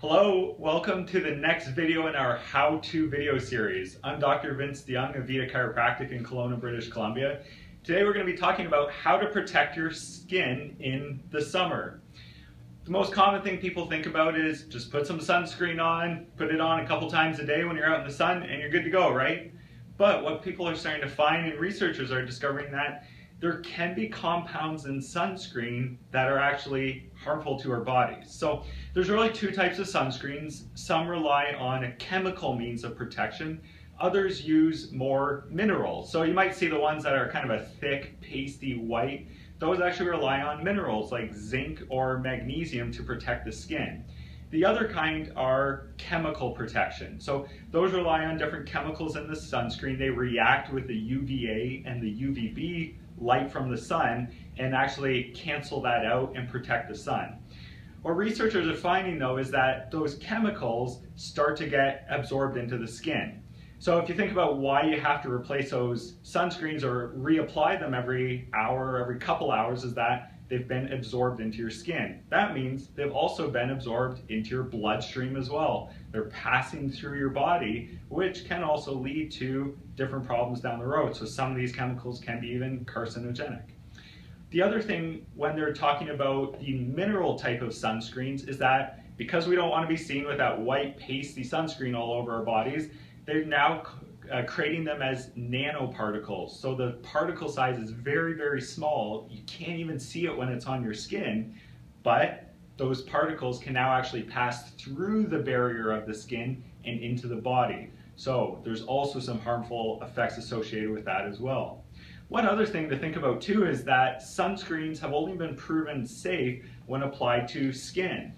Hello, welcome to the next video in our how-to video series. I'm Dr. Vince Jong of Chiropractic in Kelowna, British Columbia. Today we're going to be talking about how to protect your skin in the summer. The most common thing people think about is just put some sunscreen on, put it on a couple times a day when you're out in the sun and you're good to go, right? But what people are starting to find, and researchers are discovering, that there can be compounds in sunscreen that are actually harmful to our bodies. So there's really two types of sunscreens. Some rely on a chemical means of protection. Others use more minerals. So you might see the ones that are kind of a thick, pasty white. Those actually rely on minerals like zinc or magnesium to protect the skin. The other kind are chemical protection. So those rely on different chemicals in the sunscreen. They react with the UVA and the UVB light from the sun and actually cancel that out and protect the sun. What researchers are finding though is that those chemicals start to get absorbed into the skin. So if you think about why you have to replace those sunscreens or reapply them every hour or every couple hours, is that they've been absorbed into your skin. That means they've also been absorbed into your bloodstream as well. They're passing through your body, which can also lead to different problems down the road. So some of these chemicals can be even carcinogenic. The other thing when they're talking about the mineral type of sunscreens is that because we don't want to be seen with that white pasty sunscreen all over our bodies, they're now creating them as nanoparticles. So the particle size is very, very small. You can't even see it when it's on your skin, but those particles can now actually pass through the barrier of the skin and into the body. So there's also some harmful effects associated with that as well. One other thing to think about too is that sunscreens have only been proven safe when applied to skin.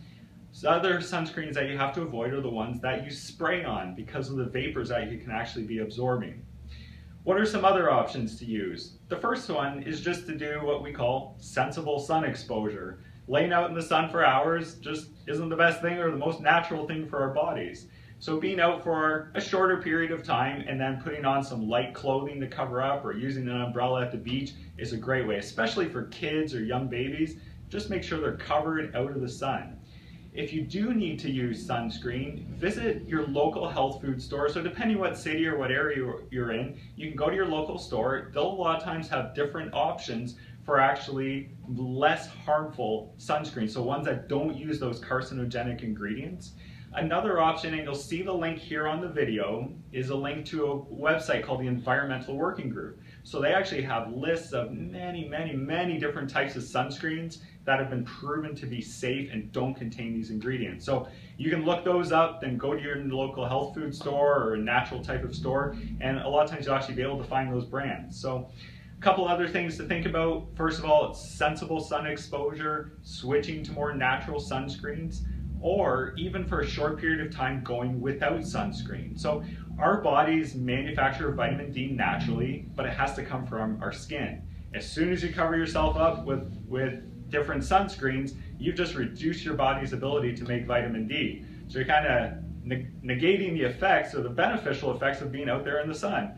So other sunscreens that you have to avoid are the ones that you spray on because of the vapors that you can actually be absorbing. What are some other options to use? The first one is just to do what we call sensible sun exposure. Laying out in the sun for hours just isn't the best thing or the most natural thing for our bodies. So being out for a shorter period of time and then putting on some light clothing to cover up or using an umbrella at the beach is a great way, especially for kids or young babies. Just make sure they're covered out of the sun. If you do need to use sunscreen, visit your local health food store. So depending what city or what area you're in, you can go to your local store. They'll a lot of times have different options for actually less harmful sunscreen. So ones that don't use those carcinogenic ingredients. Another option, and you'll see the link here on the video, is a link to a website called the Environmental Working Group. So they actually have lists of many different types of sunscreens that have been proven to be safe and don't contain these ingredients. So you can look those up, then go to your local health food store or a natural type of store, and a lot of times you'll actually be able to find those brands. So a couple other things to think about. First of all, it's sensible sun exposure, switching to more natural sunscreens, or even for a short period of time going without sunscreen. So our bodies manufacture vitamin D naturally, but it has to come from our skin. As soon as you cover yourself up with different sunscreens, you've just reduced your body's ability to make vitamin D. So you're kind of negating the effects or the beneficial effects of being out there in the sun.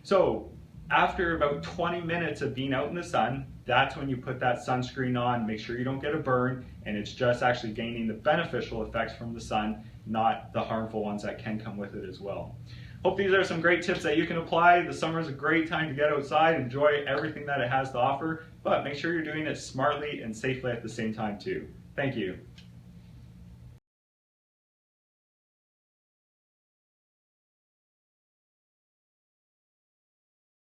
So after about 20 minutes of being out in the sun, that's when you put that sunscreen on. Make sure you don't get a burn, and it's just actually gaining the beneficial effects from the sun, not the harmful ones that can come with it as well. Hope these are some great tips that you can apply. The summer is a great time to get outside, enjoy everything that it has to offer, but make sure you're doing it smartly and safely at the same time too. Thank you.